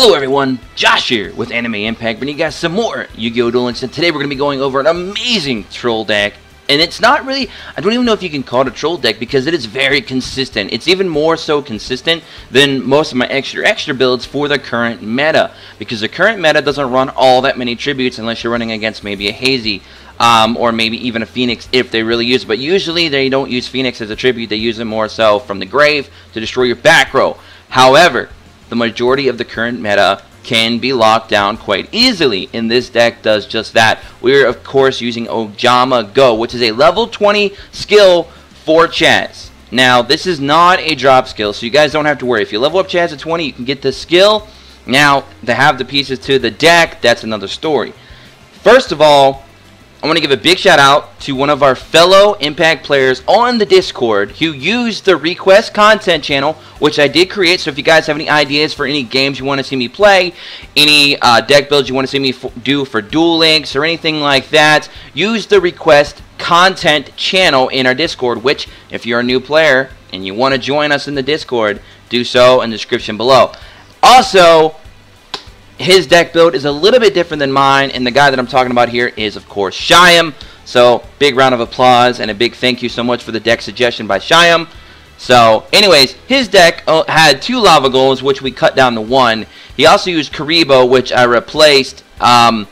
Hello everyone, Josh here with Anime Impact, bringing you guys some more Yu-Gi-Oh! Duel Links, and today we're going to be going over an amazing troll deck. And it's not really, I don't even know if you can call it a troll deck because it is very consistent. It's even more so consistent than most of my extra builds for the current meta. Because the current meta doesn't run all that many tributes unless you're running against maybe a Hazy. Or maybe even a Phoenix if they really use it. But usually they don't use Phoenix as a tribute, they use it more so from the grave to destroy your back row. However, the majority of the current meta can be locked down quite easily, and this deck does just that. We're of course using Ojama Go, which is a level 20 skill for Chaz. Now this is not a drop skill, so you guys don't have to worry. If you level up Chaz at 20, you can get this skill. Now to have the pieces to the deck, that's another story. First of all, I want to give a big shout out to one of our fellow Impact players on the Discord who used the request content channel, which I did create. So if you guys have any ideas for any games you want to see me play, any deck builds you want to see me do for Duel Links or anything like that, use the request content channel in our Discord, which if you're a new player and you want to join us in the Discord, do so in the description below. Also, his deck build is a little bit different than mine, and the guy that I'm talking about here is, of course, Shyam. So, big round of applause and a big thank you so much for the deck suggestion by Shyam. So, anyways, his deck had 2 Lava Golems, which we cut down to 1. He also used Karibo, which I replaced. I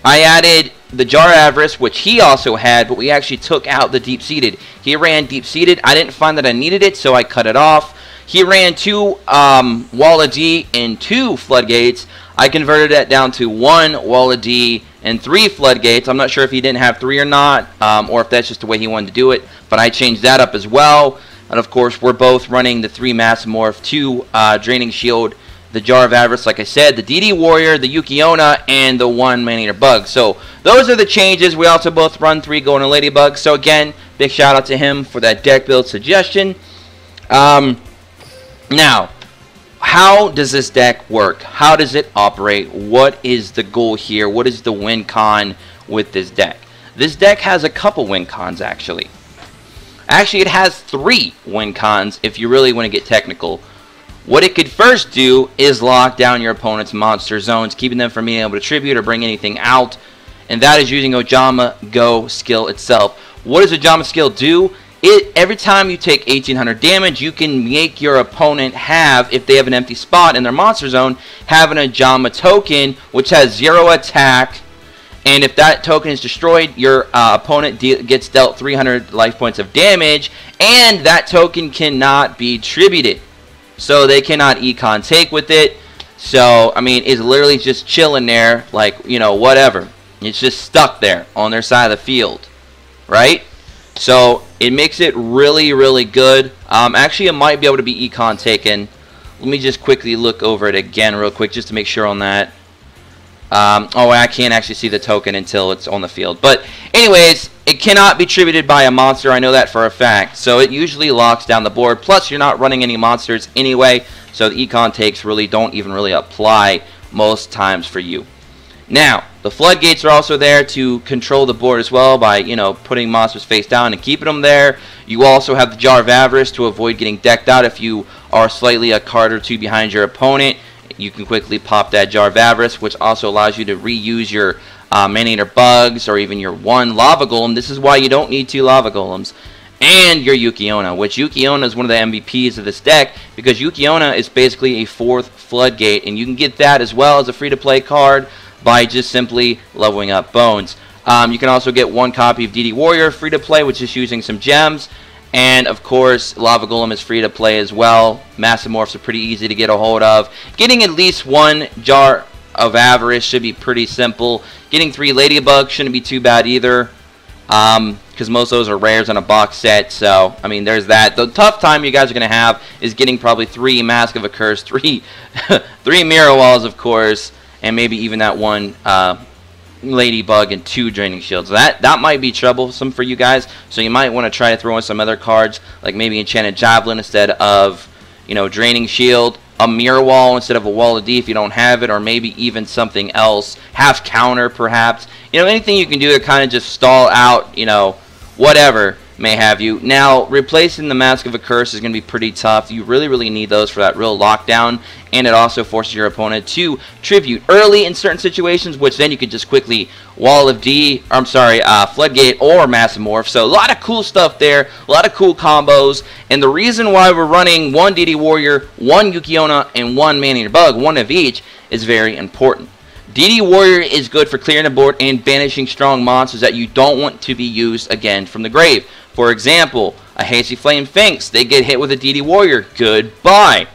added the Jar Avarice, which he also had, but we actually took out the Deep Seated. He ran Deep Seated. I didn't find that I needed it, so I cut it off. He ran 2 Wall of D and 2 Floodgates. I converted that down to 1 Wall of D and 3 Floodgates. I'm not sure if he didn't have 3 or not, or if that's just the way he wanted to do it, but I changed that up as well. And of course, we're both running the 3 Massamorph, 2 Draining Shield, the Jar of Avarice, like I said, the DD Warrior, the Yuki-Onna, and the 1 Man-Eater Bug. So those are the changes. We also both run 3 Golden Ladybug. So again, big shout out to him for that deck build suggestion. Now, how does this deck work? How does it operate? What is the goal here? What is the win con with this deck? This deck has a couple win cons, actually. Actually, it has 3 win cons if you really want to get technical. What it could first do is lock down your opponent's monster zones, keeping them from being able to tribute or bring anything out. And that is using Ojama Go skill itself. What does Ojama skill do? Every time you take 1800 damage, you can make your opponent have, if they have an empty spot in their monster zone, have an Ojama token, which has 0 attack. And if that token is destroyed, your opponent gets dealt 300 life points of damage, and that token cannot be tributed. So they cannot econ take with it. So, I mean, it's literally just chilling there, like, you know, whatever. It's just stuck there on their side of the field, right? So it makes it really, really good. Actually, it might be able to be econ taken. Let me just quickly look over it again real quick just to make sure on that. Oh, I can't actually see the token until it's on the field. But anyways, it cannot be tributed by a monster. I know that for a fact. So it usually locks down the board. Plus, you're not running any monsters anyway. So the econ takes really don't even really apply most times for you. Now, the Floodgates are also there to control the board as well by, you know, putting monsters face down and keeping them there. You also have the Jar of Avarice to avoid getting decked out. If you are slightly a card or 2 behind your opponent, you can quickly pop that Jar of Avarice, which also allows you to reuse your Man-Eater Bugs or even your 1 Lava Golem. This is why you don't need 2 Lava Golems. And your Yuki-Onna, which Yuki-Onna is one of the MVPs of this deck because Yuki-Onna is basically a 4th Floodgate, and you can get that as well as a free-to-play card by just simply leveling up Bones. You can also get 1 copy of DD Warrior free to play, which is using some gems. And of course, Lava Golem is free to play as well. Massamorphs are pretty easy to get a hold of. Getting at least 1 Jar of Avarice should be pretty simple. Getting 3 Ladybugs shouldn't be too bad either. Because most of those are rares on a box set. So, I mean, there's that. The tough time you guys are going to have is getting probably 3 Mask of a Curse, 3 Mirror Walls, of course. And maybe even that 1 Ladybug and 2 Draining Shields. That might be troublesome for you guys. So you might want to try to throw in some other cards, like maybe Enchanted Javelin instead of, you know, Draining Shield. A Mirror Wall instead of a Wall of D if you don't have it, or maybe even something else. Half Counter, perhaps. You know, anything you can do to kind of just stall out, you know, whatever, may have you. Now, replacing the Mask of a Curse is going to be pretty tough. You really need those for that real lockdown, and it also forces your opponent to tribute early in certain situations, which then you can just quickly Wall of Floodgate or Massive Morph. So a lot of cool stuff there, a lot of cool combos, and the reason why we're running one DD Warrior, one Yuki-Onna, and one Man-Eater Bug, one of each, is very important. DD Warrior is good for clearing the board and banishing strong monsters that you don't want to be used again from the grave. For example, a Hazy Flame Finks, they get hit with a DD Warrior, goodbye.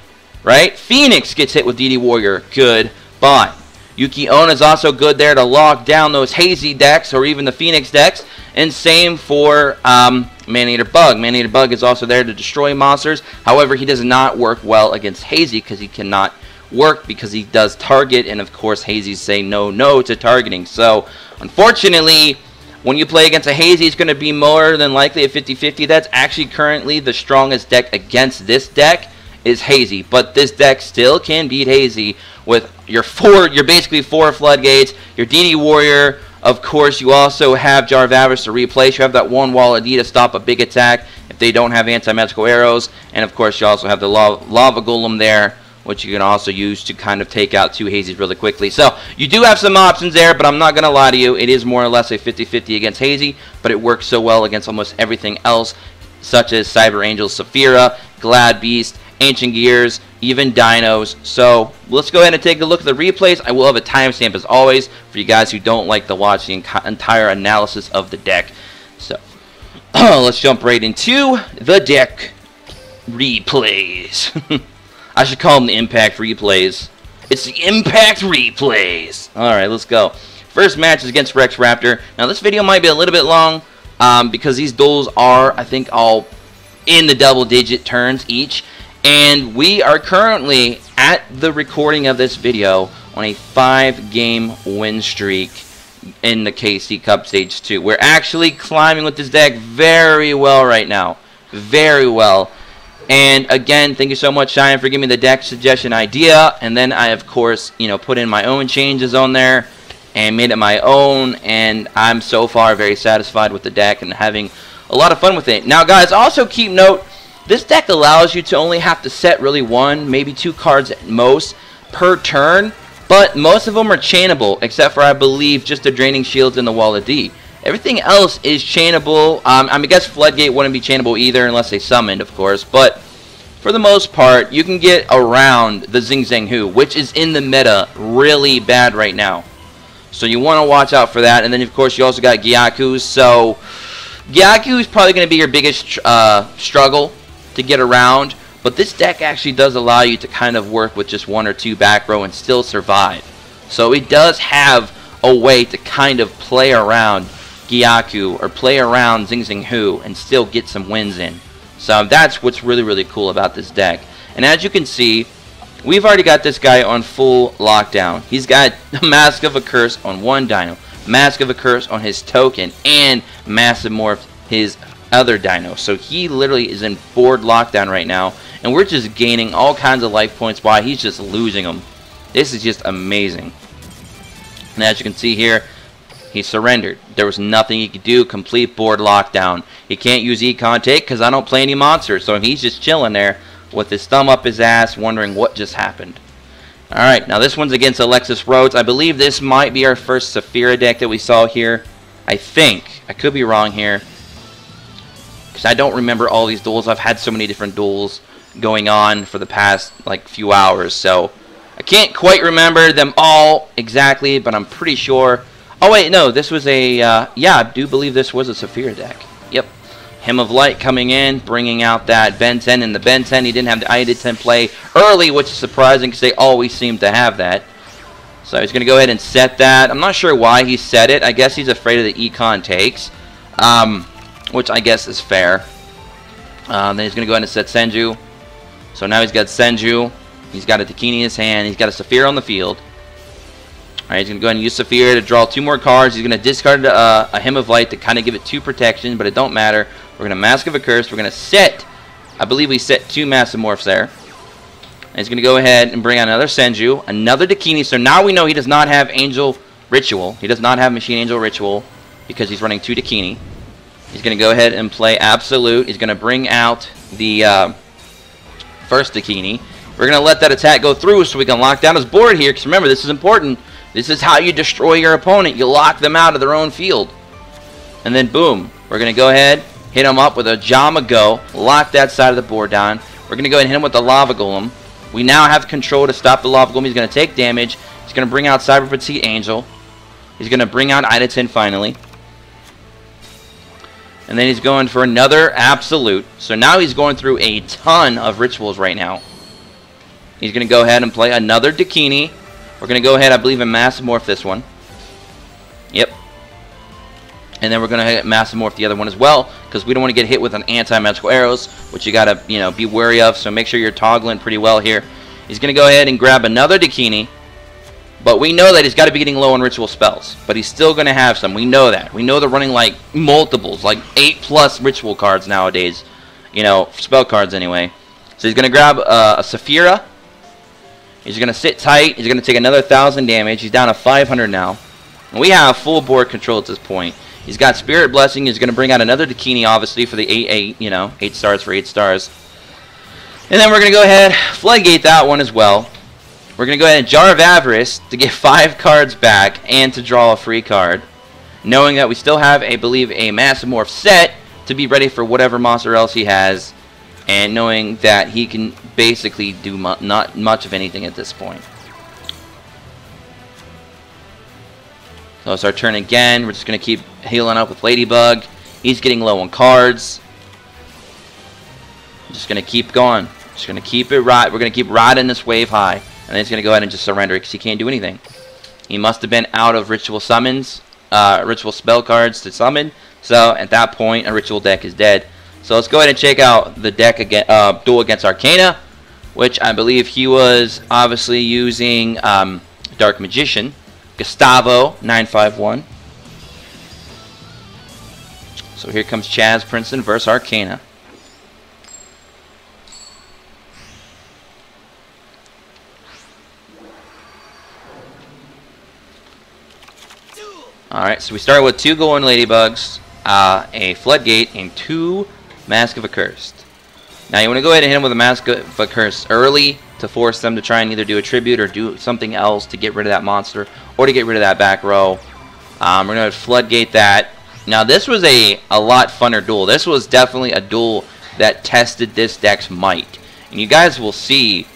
Right? Phoenix gets hit with DD Warrior, goodbye. Yuki-Onna is also good there to lock down those Hazy decks or even the Phoenix decks. And same for Man-Eater Bug. Man-Eater Bug is also there to destroy monsters. However, he does not work well against Hazy because he cannot work because he does target, and of course Hazy's say no to targeting. So unfortunately, when you play against a Hazy, it's going to be more than likely a 50-50. That's actually currently the strongest deck against this deck is Hazy, but this deck still can beat Hazy with your basically 4 Floodgates, your DD Warrior. Of course, you also have Jar of Avarice to replace. You have that one Wall of D to stop a big attack if they don't have anti-magical arrows, and of course you also have the Lava Golem there, which you can also use to kind of take out 2 Hazys really quickly. So you do have some options there, but I'm not going to lie to you. It is more or less a 50-50 against Hazy, but it works so well against almost everything else, such as Cyber Angel, Saphira, Glad Beast, Ancient Gears, even Dinos. So let's go ahead and take a look at the replays. I will have a timestamp as always for you guys who don't like to watch the entire analysis of the deck. So let's jump right into the deck replays. I should call them the Impact Replays. It's the Impact Replays. Alright, let's go. First match is against Rex Raptor. Now, this video might be a little bit long because these duels are, I think, all in the double-digit turns each. And we are currently, at the recording of this video, on a 5-game win streak in the KC Cup Stage 2. We're actually climbing with this deck very well right now. Very well. And again, thank you so much, Cheyenne, for giving me the deck suggestion idea. And then I, of course, put in my own changes on there and made it my own. And I'm so far very satisfied with the deck and having a lot of fun with it. Now, guys, also keep note, this deck allows you to only have to set really 1, maybe 2 cards at most per turn. But most of them are chainable, except for, I believe, just the Draining Shields and the Wall of D. Everything else is chainable. I guess Floodgate wouldn't be chainable either unless they summoned, of course. But for the most part, you can get around the Zing Zang Hu, which is in the meta really bad right now. So you want to watch out for that. And then, of course, you also got Gyaku's. So Gyaku is probably going to be your biggest struggle to get around. But this deck actually does allow you to kind of work with just 1 or 2 back row and still survive. So it does have a way to kind of play around Gyaku or play around Zing Zang Hu and still get some wins in. So that's what's really cool about this deck. And as you can see, we've already got this guy on full lockdown. He's got the Mask of a Curse on 1 Dino, Mask of a Curse on his token, and Massive Morph his other Dino. So he literally is in board lockdown right now, and we're just gaining all kinds of life points while he's just losing them. This is just amazing. And as you can see here, he surrendered. There was nothing he could do. Complete board lockdown. He can't use Econ Take because I don't play any monsters. So he's just chilling there with his thumb up his ass, wondering what just happened. Alright, now this one's against Alexis Rhodes. I believe this might be our first Saphira deck that we saw here. I think. I could be wrong here, because I don't remember all these duels. I've had so many different duels going on for the past few hours. So I can't quite remember them all exactly, but I'm pretty sure. Oh wait, no, this was a, yeah, I do believe this was a Saphira deck. Yep. Hymn of Light coming in, bringing out that Ben 10, and the Ben 10, he didn't have the ID10 play early, which is surprising because they always seem to have that. So he's going to go ahead and set that. I'm not sure why he set it. I guess he's afraid of the Econ Takes, which I guess is fair. Then he's going to go ahead and set Senju. So now he's got Senju. He's got a Takini in his hand. He's got a Saphira on the field. Alright, he's going to go ahead and use Saphira to draw 2 more cards. He's going to discard a Hymn of Light to kind of give it 2 protection, but it don't matter. We're going to Mask of a Curse. We're going to set, I believe we set 2 Massive Morphs there. And he's going to go ahead and bring out another Senju, another Dakini. So now we know he does not have Angel Ritual. He does not have Machine Angel Ritual because he's running 2 Dakini. He's going to go ahead and play Absolute. He's going to bring out the first Dakini. We're going to let that attack go through so we can lock down his board here. Because remember, this is important. This is how you destroy your opponent. You lock them out of their own field. And then boom. We're going to go ahead, hit him up with a Ojama Go. Lock that side of the board down. We're going to go ahead and hit him with the Lava Golem. We now have control to stop the Lava Golem. He's going to take damage. He's going to bring out Cyber Petite Angel. He's going to bring out Idatin finally. And then he's going for another Absolute. So now he's going through a ton of rituals right now. He's going to go ahead and play another Dakini. We're going to go ahead, I believe, and Massive Morph this one. Yep. And then we're going to Massive Morph the other one as well, because we don't want to get hit with an anti-magical arrows, which you got to, be wary of. So make sure you're toggling pretty well here. He's going to go ahead and grab another Dakini. But we know that he's got to be getting low on ritual spells. But he's still going to have some. We know that. We know they're running like multiples, like 8+ ritual cards nowadays. Spell cards anyway. So he's going to grab a Saphira. He's going to sit tight. He's going to take another 1,000 damage. He's down to 500 now. And we have full board control at this point. He's got Spirit Blessing. He's going to bring out another Dakini, obviously, for the 8 stars for 8 stars. And then we're going to go ahead, Floodgate that one as well. We're going to go ahead and Jar of Avarice to get 5 cards back and to draw a free card. Knowing that we still have, I believe, a Massive Morph set to be ready for whatever monster else he has. And knowing that he can basically do not much of anything at this point. So it's our turn again. We're just going to keep healing up with Ladybug. He's getting low on cards. I'm just going to keep going. Just going to keep it right. We're going to keep riding this wave high. And then he's going to go ahead and just surrender it because he can't do anything. He must have been out of ritual summons, ritual spell cards to summon. So at that point, a ritual deck is dead. So let's go ahead and check out the deck again, Duel against Arcana, which I believe he was obviously using Dark Magician, Gustavo 951. So here comes Chaz Princeton versus Arcana. Alright, so we started with 2 Golden Ladybugs, a Floodgate, and 2 Mask of Accursed. Now you want to go ahead and hit them with a Mask of Accursed early to force them to try and either do a tribute or do something else to get rid of that monster or to get rid of that back row. We're going to Floodgate that. Now this was a lot funner duel. This was definitely a duel that tested this deck's might. And you guys will see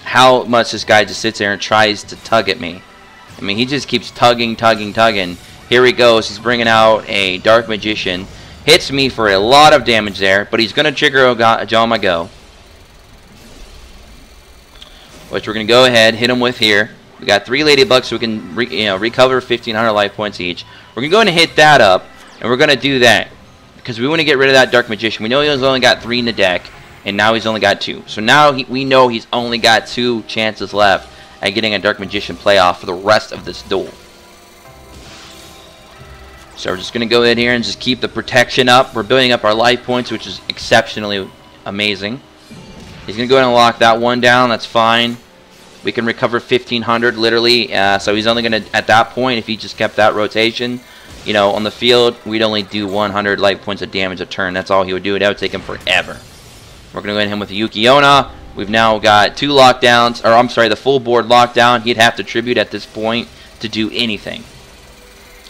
how much this guy just sits there and tries to tug at me. I mean, he just keeps tugging. Here he goes. He's bringing out a Dark Magician. Hits me for a lot of damage there, but he's going to trigger Ojama Go. Which we're going to go ahead, hit him with here. We got 3 Ladybugs, so we can recover 1,500 life points each. We're going to go ahead and hit that up, and we're going to do that. Because we want to get rid of that Dark Magician. We know he's only got 3 in the deck, and now he's only got 2. So now we know he's only got 2 chances left at getting a Dark Magician playoff for the rest of this duel. So we're just going to go in here and just keep the protection up. We're building up our life points, which is exceptionally amazing. He's going to go ahead and lock that one down. That's fine. We can recover 1,500 literally. So he's only going to, at that point, if he just kept that rotation, on the field, we'd only do 100 life points of damage a turn. That's all he would do. That would take him forever. We're going to go ahead and hit him with a Yukiona. We've now got 2 lockdowns, or I'm sorry, the full board lockdown. He'd have to tribute at this point to do anything.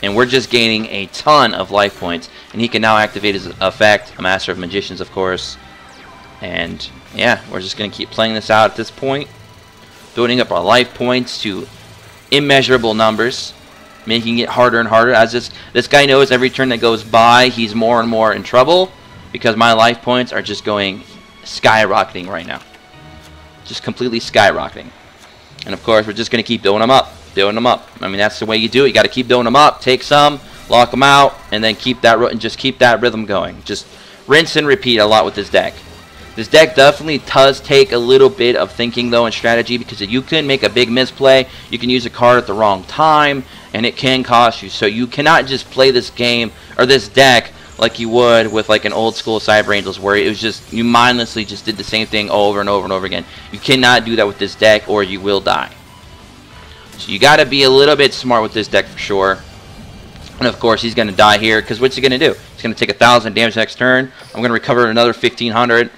And we're just gaining a ton of life points. And he can now activate his effect, a Master of Magicians, of course. And yeah, we're just going to keep playing this out at this point. Building up our life points to immeasurable numbers. Making it harder and harder. As this guy knows every turn that goes by, he's more and more in trouble. Because my life points are just going skyrocketing right now. Just completely skyrocketing. And of course, we're just going to keep building them up. I mean, that's the way you do it. You got to keep building them up. Take some, lock them out, and then keep that rhythm going. Just rinse and repeat a lot with this deck. This deck definitely does take a little bit of thinking, though, and strategy, because you can make a big misplay. You can use a card at the wrong time, and it can cost you. So you cannot just play this game or this deck like you would with like an old school Cyber Angels, where it was just you mindlessly just did the same thing over and over and over again. You cannot do that with this deck, or you will die. So you got to be a little bit smart with this deck for sure. And of course, he's going to die here, because what's he going to do? He's He's going to take 1,000 damage next turn. I'm going to recover another 1,500.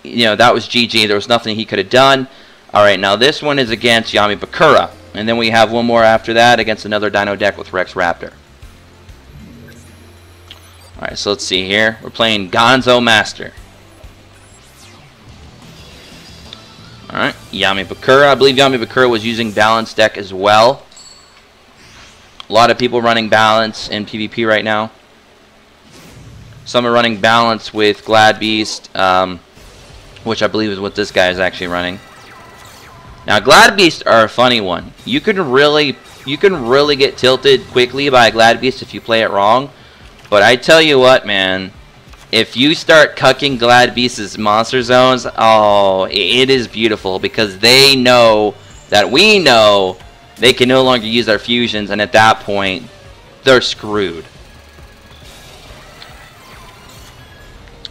You know, that was GG. There was nothing he could have done. Alright, now this one is against Yami Bakura. And then we have one more after that against another Dyno deck with Rex Raptor. Alright, so let's see here. We're playing Gonzo Master. Alright, Yami Bakura. I believe Yami Bakura was using Balance deck as well. A lot of people running Balance in PvP right now. Some are running Balance with Glad Beast, which I believe is what this guy is actually running. Now, Glad Beasts are a funny one. You can really get tilted quickly by a Glad Beast if you play it wrong. But I tell you what, man, if you start cucking Glad Beasts' monster zones, oh, it is beautiful because they know that we know they can no longer use their fusions, and at that point, they're screwed.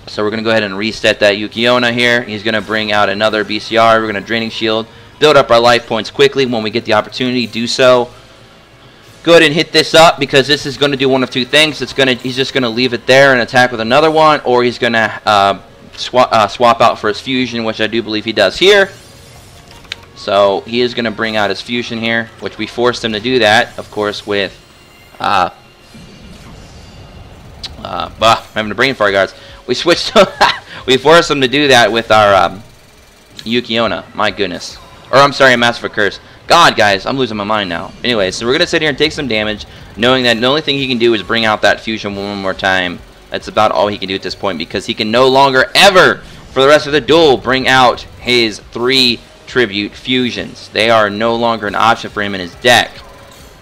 So we're going to go ahead and reset that Yukiona here. He's going to bring out another BCR. We're going to Draining Shield. Build up our life points quickly when we get the opportunity. Do so. Go ahead and hit this up because this is going to do one of two things. He's just going to leave it there and attack with another one, or he's going to swap out for his fusion, which I do believe he does here. So he is going to bring out his fusion here, which we forced him to do that, of course, with I'm having a brain fart, guards. We switched. We forced him to do that with our Yukiona. My goodness. Or I'm sorry, Master of a Curse. God, guys, I'm losing my mind now. Anyway, so we're going to sit here and take some damage, knowing that the only thing he can do is bring out that fusion one more time. That's about all he can do at this point, because he can no longer ever, for the rest of the duel, bring out his 3 tribute fusions. They are no longer an option for him in his deck.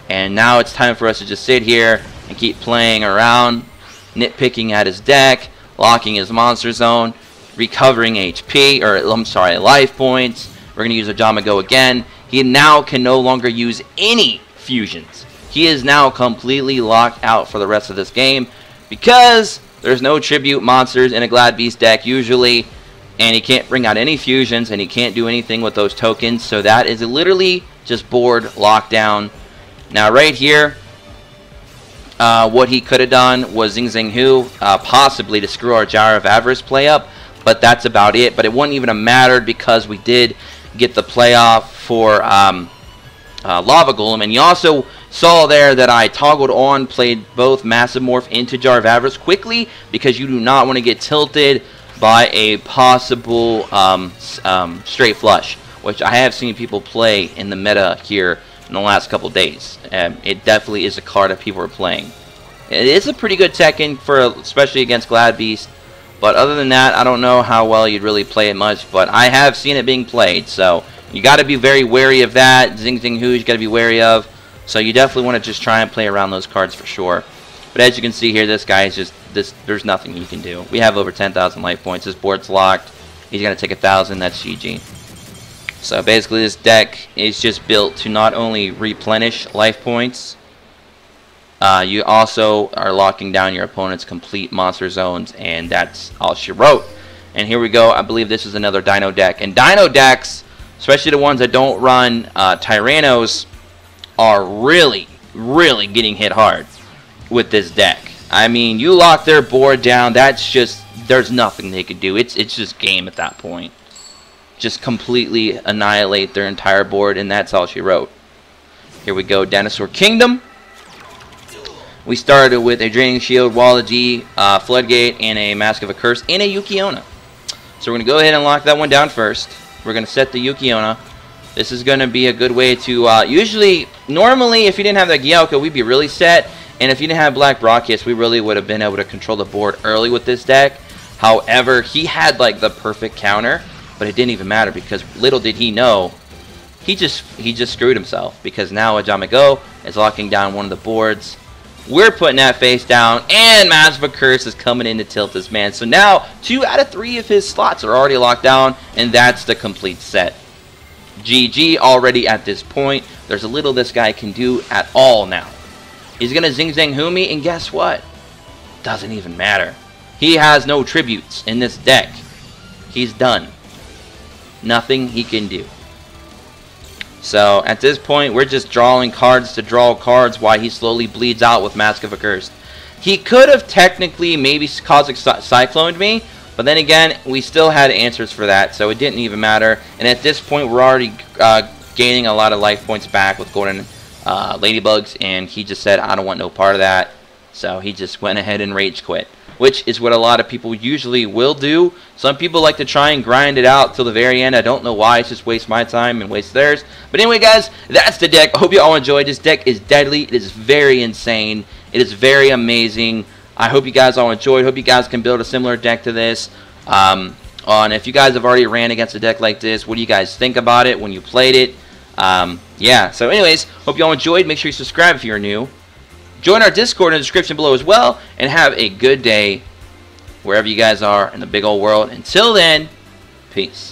And now it's time for us to just sit here and keep playing around, nitpicking at his deck, locking his monster zone, recovering HP, or I'm sorry, life points. We're going to use Ojama Go again. He now can no longer use any fusions. He is now completely locked out for the rest of this game because there's no tribute monsters in a Glad Beast deck usually, and he can't bring out any fusions, and he can't do anything with those tokens. So that is literally just board lockdown. Now right here, what he could have done was Zing Zing Hu, possibly to screw our Jar of Avarice play up, but that's about it. But it wouldn't even have mattered because we did get the playoff for Lava Golem. And you also saw there that I toggled on, played both Massive Morph into Jar of Avarice quickly because you do not want to get tilted by a possible straight flush, which I have seen people play in the meta here in the last couple days. It definitely is a card that people are playing. It is a pretty good Tekken, especially against Glad Beast. But other than that, I don't know how well you'd really play it much. But I have seen it being played. So you got to be very wary of that. Zing Zing Hu, you got to be wary of. So you definitely want to just try and play around those cards for sure. But as you can see here, this guy is just, there's nothing he can do. We have over 10,000 life points. This board's locked. He's going to take 1,000. That's GG. So basically this deck is just built to not only replenish life points, you also are locking down your opponent's complete monster zones, and that's all she wrote. And here we go. I believe this is another Dyno deck. And Dyno decks, especially the ones that don't run Tyrannos, are really, really getting hit hard with this deck. I mean, you lock their board down, that's just, there's nothing they could do. It's just game at that point. Just completely annihilate their entire board, and that's all she wrote. Here we go, Dinosaur Kingdom. We started with a Draining Shield, Wall of G, Floodgate, and a Mask of a Curse, and a Yukiona. So we're going to go ahead and lock that one down first. We're going to set the Yukiona. This is going to be a good way to, normally, if you didn't have that Gyalko, we'd be really set. And if you didn't have Black Brachus, we really would have been able to control the board early with this deck. However, he had, like, the perfect counter, but it didn't even matter because little did he know, he just screwed himself because now Ojama Go is locking down one of the boards. We're putting that face down, and Mask of a Curse is coming in to tilt this man. So now, 2 out of 3 of his slots are already locked down, and that's the complete set. GG already at this point. There's a little this guy can do at all now. He's going to Zing Zang Hu me, and guess what? Doesn't even matter. He has no tributes in this deck. He's done. Nothing he can do. So, at this point, we're just drawing cards to draw cards while he slowly bleeds out with Mask of a Curse. He could have technically maybe Cosmic Cycloned me, but then again, we still had answers for that, so it didn't even matter. And at this point, we're already gaining a lot of life points back with golden ladybugs, and he just said, I don't want no part of that. So he just went ahead and rage quit, which is what a lot of people usually will do. Some people like to try and grind it out till the very end. I don't know why. It's just waste my time and waste theirs. But anyway, guys, that's the deck. I hope you all enjoyed. This deck is deadly. It is very insane. It is very amazing. I hope you guys all enjoyed. Hope you guys can build a similar deck to this. If you guys have already ran against a deck like this, what do you guys think about it when you played it? Yeah, so anyways, hope you all enjoyed. Make sure you subscribe if you're new. Join our Discord in the description below as well, and have a good day wherever you guys are in the big old world. Until then, peace.